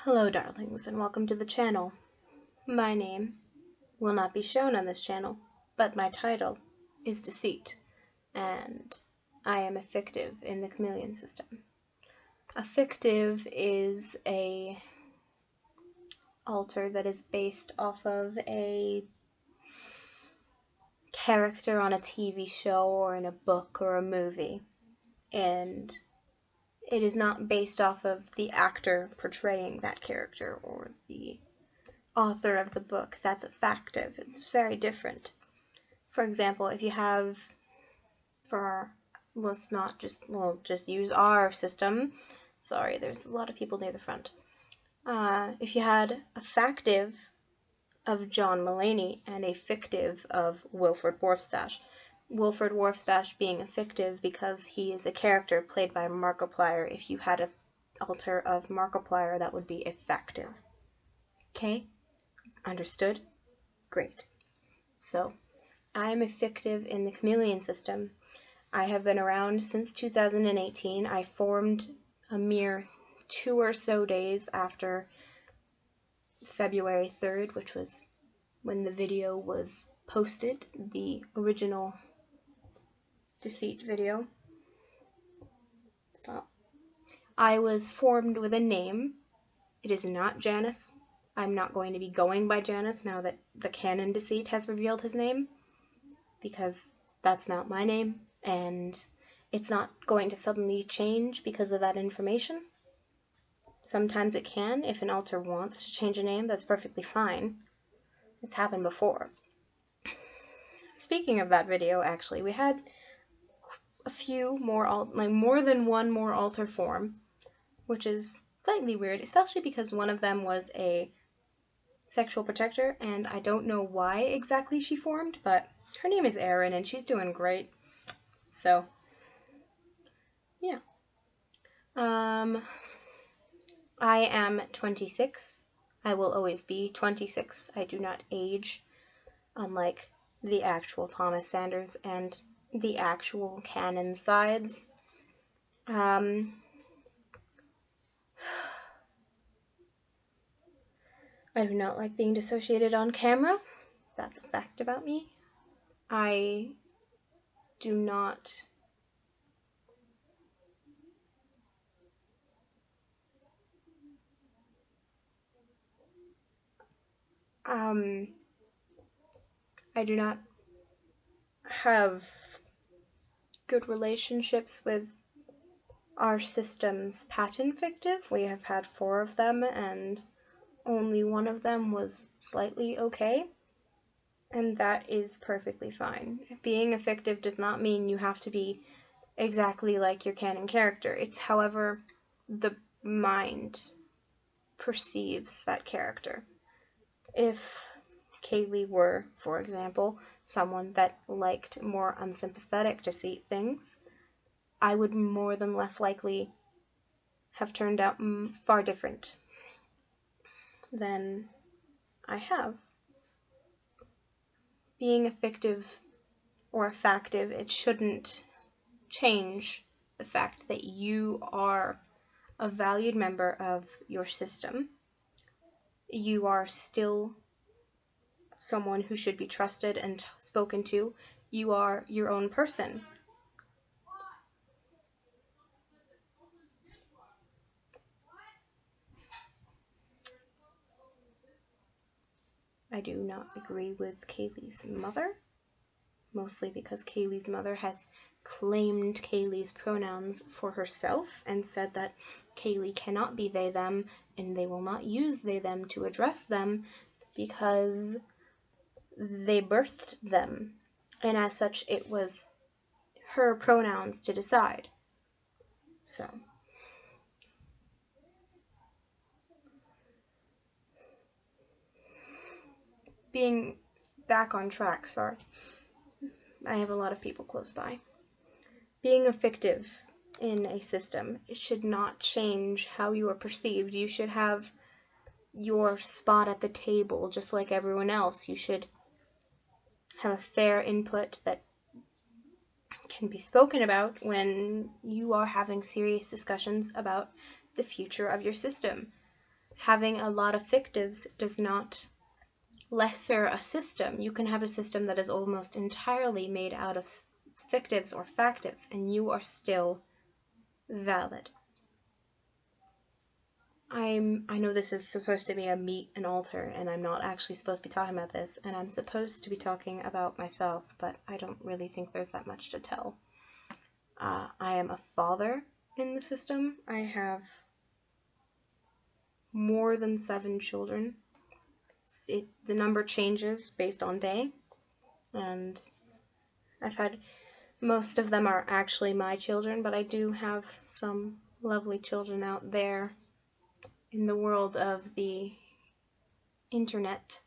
Hello darlings, and welcome to the channel. My name will not be shown on this channel, but my title is Deceit, and I am a fictive in the chameleon system. A fictive is a alter that is based off of a character on a TV show or in a book or a movie, and it is not based off of the actor portraying that character or the author of the book. That's a fictive. It's very different. For example, if you have, let's just use our system. Sorry, there's a lot of people near the front. If you had a fictive of John Mulaney and a fictive of Wilfred Warfstache. Wilfred Warfstache being a fictive because he is a character played by Markiplier. If you had an alter of Markiplier, that would be effective. Okay? Understood? Great. So, I'm a fictive in the chameleon system. I have been around since 2018. I formed a mere 2 or so days after February 3rd, which was when the video was posted, the original Deceit video. Stop. I was formed with a name. It is not Janice. I'm not going to be going by Janice now that the canon Deceit has revealed his name, because that's not my name, and it's not going to suddenly change because of that information. Sometimes it can. If an alter wants to change a name, that's perfectly fine. It's happened before. Speaking of that video, actually, we had a few more, more than one more alter form, which is slightly weird, especially because one of them was a sexual protector, and I don't know why exactly she formed, but her name is Erin, and she's doing great. So, yeah. I am 26. I will always be 26. I do not age, unlike the actual Thomas Sanders and the actual canon sides. I do not like being dissociated on camera. That's a fact about me. I do not have good relationships with our system's pattern fictive. We have had 4 of them, and only one of them was slightly okay, and that is perfectly fine. Being a fictive does not mean you have to be exactly like your canon character. It's however the mind perceives that character. If Kaylee were, for example, someone that liked more unsympathetic Deceit things, I would more than less likely have turned out far different than I have. Being a fictive or a factive, it shouldn't change the fact that you are a valued member of your system. You are still someone who should be trusted and spoken to. You are your own person. I do not agree with Kaylee's mother, mostly because Kaylee's mother has claimed Kaylee's pronouns for herself and said that Kaylee cannot be they, them, and they will not use they, them to address them because they birthed them, and as such it was her pronouns to decide. So, being back on track, sorry. I have a lot of people close by. Being a fictive in a system, it should not change how you are perceived. You should have your spot at the table just like everyone else. You should have a fair input that can be spoken about when you are having serious discussions about the future of your system. having a lot of fictives does not lesser a system. You can have a system that is almost entirely made out of fictives or factives, and you are still valid. I know this is supposed to be a meet and alter, and I'm not actually supposed to be talking about this, and I'm supposed to be talking about myself, but I don't really think there's that much to tell. I am a father in the system. I have more than 7 children. The number changes based on day, and I've had most of them are actually my children, but I do have some lovely children out there in the world of the internet.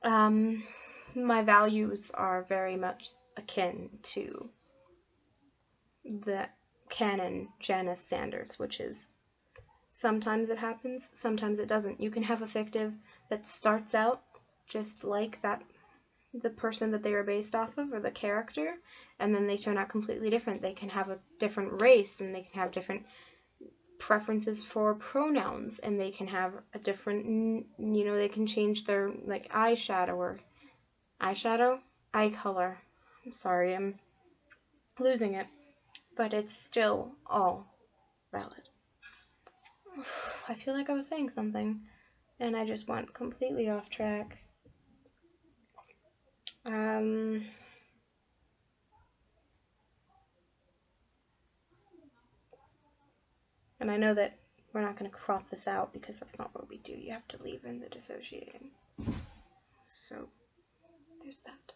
My values are very much akin to the canon Janice Sanders, which is sometimes it happens, sometimes it doesn't. You can have a fictive that starts out just like that, the person that they were based off of, or the character, and then they turn out completely different. They can have a different race, and they can have different preferences for pronouns, and they can have a different, they can change their, like, eye color. I'm sorry, I'm losing it, but it's still all valid. I feel like I was saying something, and I just went completely off track. And I know that we're not going to crop this out because that's not what we do. You have to leave in the dissociating. So, there's that.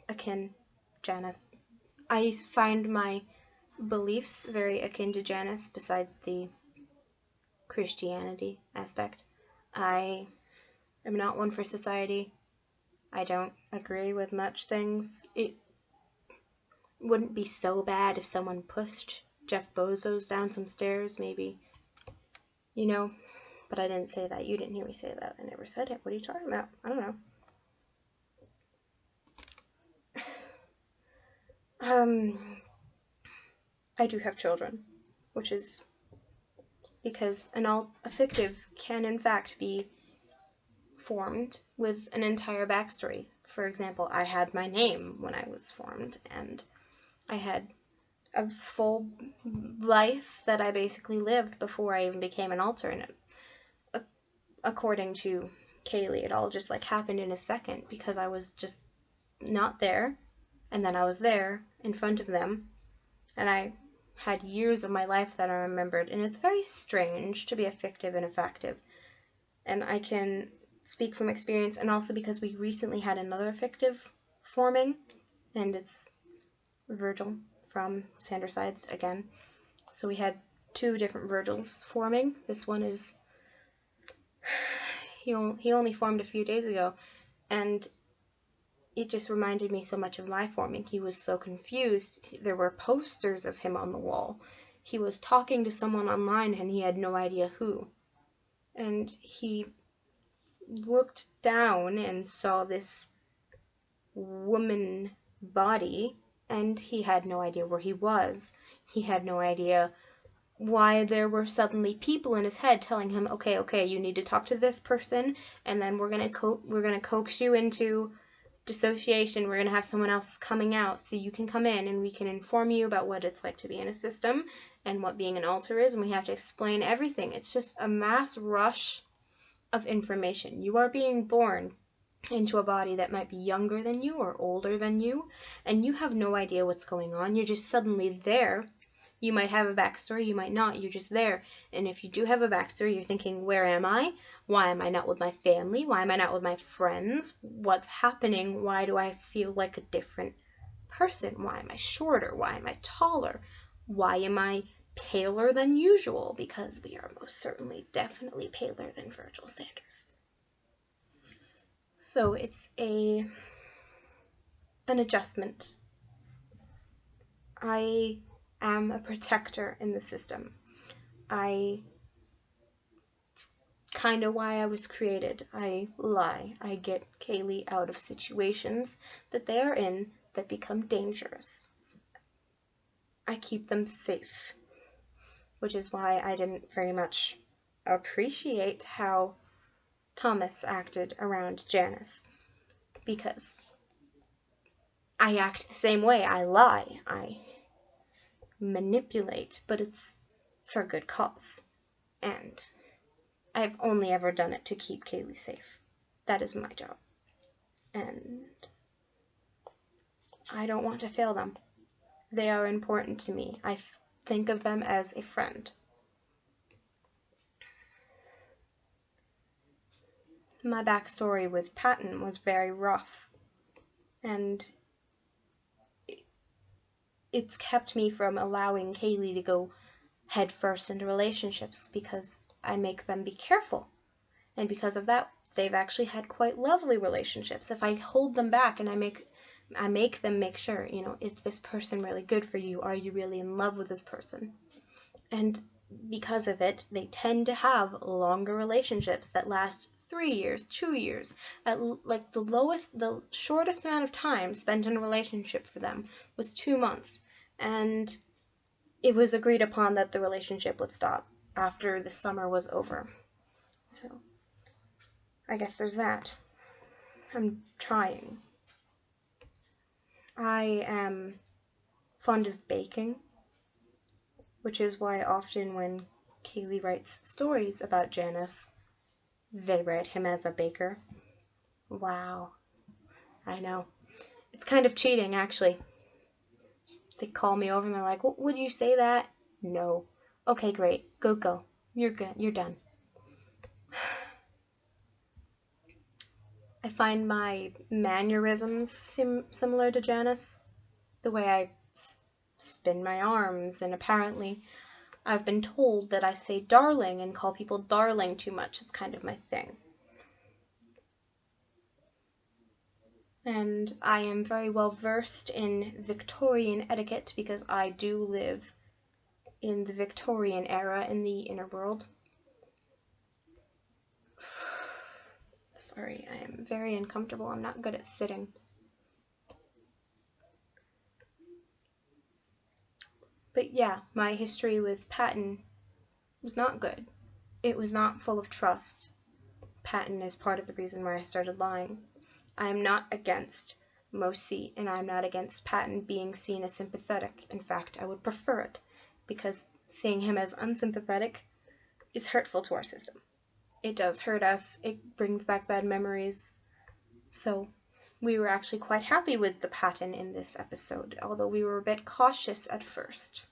Akin Janice. I find my beliefs very akin to Janice besides the Christianity aspect. I am not one for society. I don't agree with much things. It wouldn't be so bad if someone pushed Jeff Bezos down some stairs, maybe. But I didn't say that. You didn't hear me say that. I never said it. What are you talking about? I don't know. I do have children, which is because a fictive can in fact be formed with an entire backstory. For example, I had my name when I was formed, and I had a full life that I basically lived before I even became an alternate. According to Kaylee, it all just happened in a second because I was just not there, and then I was there in front of them, and I had years of my life that I remembered, and it's very strange to be a fictive and a factive. And I can speak from experience, and also because we recently had another fictive forming, and it's Virgil from Sandersides again. So we had 2 different Virgils forming. This one is he only formed a few days ago, and it just reminded me so much of my forming. He was so confused. There were posters of him on the wall. He was talking to someone online, and he had no idea who. And he looked down and saw this woman body, and he had no idea where he was. He had no idea why there were suddenly people in his head telling him, okay, you need to talk to this person, and then we're gonna coax you into dissociation. We're gonna have someone else coming out so you can come in, and we can inform you about what it's like to be in a system and what being an alter is, and we have to explain everything. It's just a mass rush of information. You are being born into a body that might be younger than you or older than you, and you have no idea what's going on. You're just suddenly there. You might have a backstory, you might not. You're just there. And if you do have a backstory, you're thinking, where am I? Why am I not with my family? Why am I not with my friends? What's happening? Why do I feel like a different person? Why am I shorter? Why am I taller? Why am I paler than usual? Because we are most certainly, definitely paler than Virgil Sanders. So it's an adjustment. I am a protector in the system. Kind of why I was created. I lie. I get Kaylee out of situations that they are in that become dangerous. I keep them safe. which is why I didn't very much appreciate how Thomas acted around Janice, because I act the same way. I lie, I manipulate, but it's for good cause, and I've only ever done it to keep Kaylee safe. That is my job, and I don't want to fail them. They are important to me. I think of them as a friend. My backstory with Patton was very rough, and it's kept me from allowing Kaylee to go headfirst into relationships, because I make them be careful. And because of that, they've actually had quite lovely relationships. If I hold them back and I make them make sure, is this person really good for you? Are you really in love with this person? And because of it, they tend to have longer relationships that last 3 years, 2 years. At like the shortest amount of time spent in a relationship for them was 2 months. And it was agreed upon that the relationship would stop after the summer was over. So I guess there's that. I'm trying. I am fond of baking, which is why often when Kaylee writes stories about Janice, they write him as a baker. Wow. I know. It's kind of cheating, actually. They call me over and they're like, would you say that? No. Okay, great. Go. You're good. You're done. I find my mannerisms similar to Janice. The way I spin my arms, and apparently I've been told that I say darling and call people darling too much. It's kind of my thing. And I am very well versed in Victorian etiquette because I do live in the Victorian era in the inner world. Sorry, I am very uncomfortable. I'm not good at sitting. But yeah, my history with Patton was not good. It was not full of trust. Patton is part of the reason why I started lying. I am not against Mosi, and I'm not against Patton being seen as sympathetic. In fact, I would prefer it, because seeing him as unsympathetic is hurtful to our system. It does hurt us. It brings back bad memories. So we were actually quite happy with the Patton in this episode, although we were a bit cautious at first.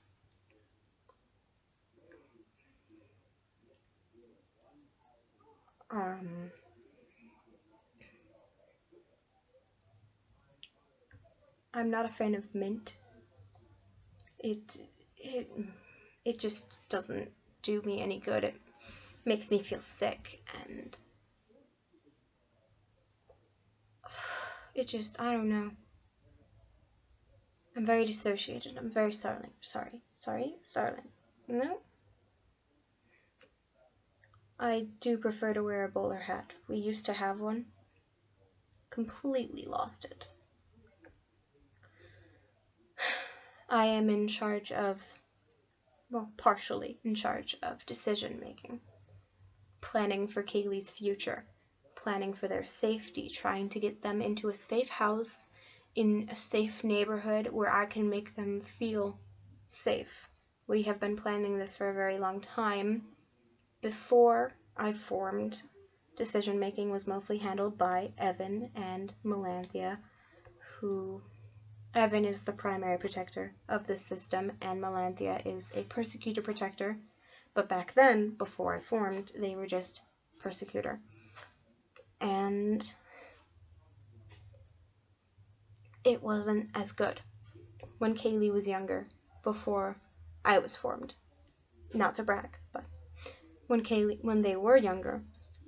I'm not a fan of mint. It just doesn't do me any good. It makes me feel sick, and I don't know. I'm very dissociated. I'm very silent. Silent. No? I do prefer to wear a bowler hat. We used to have one. Completely lost it. I am in charge of, partially in charge of decision making. Planning for Kaylee's future. Planning for their safety. Trying to get them into a safe house in a safe neighborhood where I can make them feel safe. We have been planning this for a very long time. Before I formed, decision making was mostly handled by Evan and Melanthia, who Evan is the primary protector of this system, and Melanthia is a persecutor protector. But back then, before I formed, they were just persecutor. And it wasn't as good when Kaylee was younger, before I was formed. Not to brag, but when they were younger,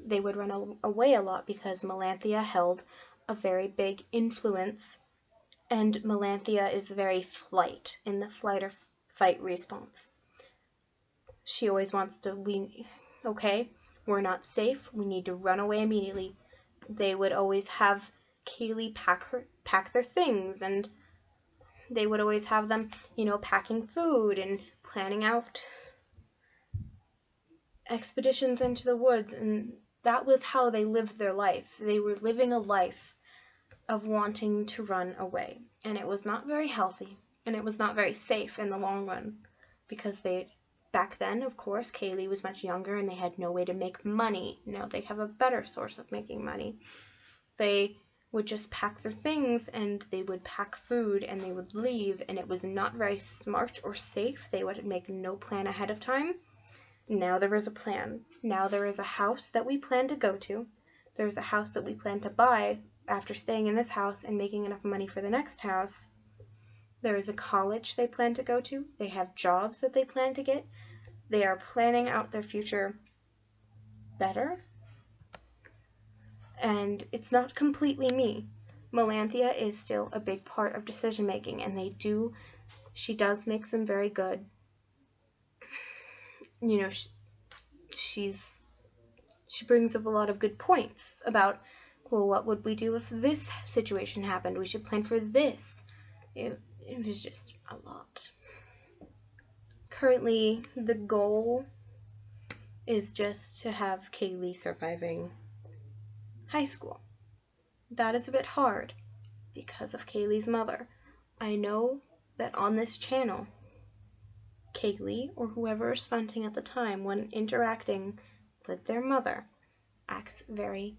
they would run away a lot because Melanthia held a very big influence, and Melanthia is very flight, in the flight or fight response. She always wants to, we're not safe, we need to run away immediately. They would always have Kaylee pack their things, and they would always have them, packing food and planning out expeditions into the woods, and that was how they lived their life. They were living a life of wanting to run away, and it was not very healthy, and it was not very safe in the long run, because back then, of course, Kaylee was much younger and they had no way to make money. Now they have a better source of making money. They would just pack their things, and they would pack food, and they would leave, and it was not very smart or safe. They would make no plan ahead of time. Now there is a plan. Now there is a house that we plan to go to. There's a house that we plan to buy after staying in this house and making enough money for the next house. There is a college they plan to go to. They have jobs that they plan to get. They are planning out their future better. And it's not completely me. Melanthia is still a big part of decision making, and she does make some very good, she brings up a lot of good points about, well, what would we do if this situation happened? We should plan for this. It was just a lot. Currently, the goal is just to have Kaylee surviving high school. That is a bit hard because of Kaylee's mother. I know that on this channel, Kaylee, or whoever is fronting at the time when interacting with their mother, acts very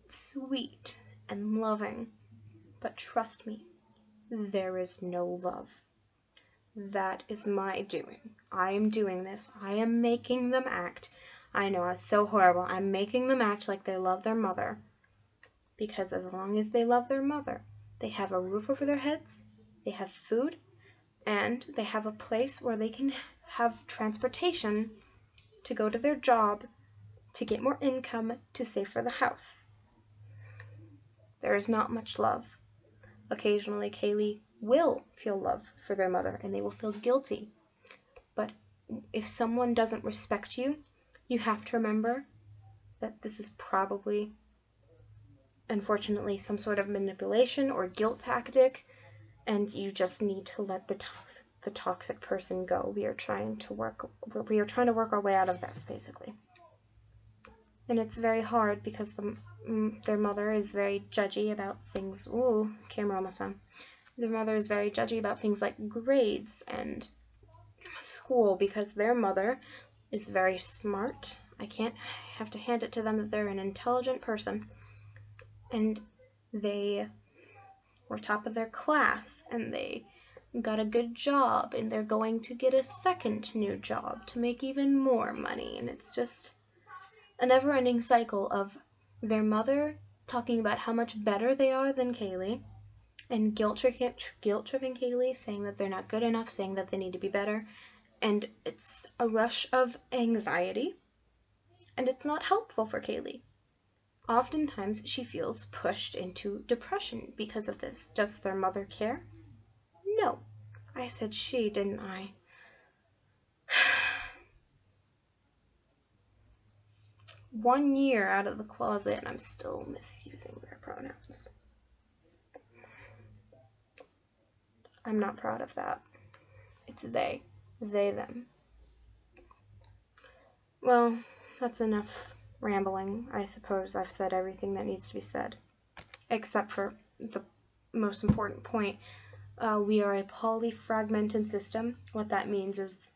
sweet and loving. But trust me, there is no love. That is my doing. I am doing this. I am making them act. I know, it's so horrible. I'm making them act like they love their mother. Because as long as they love their mother, they have a roof over their heads, they have food, and they have a place where they can have transportation to go to their job, to get more income, to save for the house. There is not much love. Occasionally, Kaylee will feel love for their mother, and they will feel guilty. But if someone doesn't respect you, you have to remember that this is probably, unfortunately, some sort of manipulation or guilt tactic, and you just need to let the toxic person go. We are trying to work our way out of this, basically. And it's very hard because their mother is very judgy about things. Ooh, camera almost fell. Their mother is very judgy about things like grades and school, because their mother is very smart. I have to hand it to them that they're an intelligent person. And they were top of their class, and they got a good job, and they're going to get a second new job to make even more money. And it's just a never-ending cycle of their mother talking about how much better they are than Kaylee, and guilt-tripping Kaylee, saying that they're not good enough, saying that they need to be better. And it's a rush of anxiety, and it's not helpful for Kaylee. Oftentimes, she feels pushed into depression because of this. Does their mother care? No. I said she, didn't I? One year out of the closet, and I'm still misusing their pronouns. I'm not proud of that. It's they, them. Well, that's enough rambling. I suppose I've said everything that needs to be said, except for the most important point. We are a polyfragmented system. What that means is,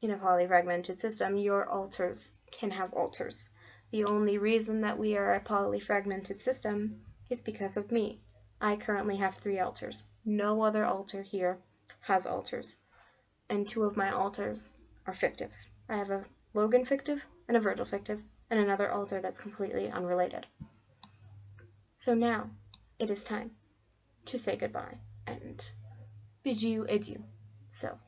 in a polyfragmented system, your alters can have alters. The only reason that we are a polyfragmented system is because of me. I currently have 3 alters. No other alter here has alters. And 2 of my alters are fictives. I have a Logan fictive and a Virgil fictive, and another alter that's completely unrelated. So now, it is time to say goodbye and bid you adieu. So,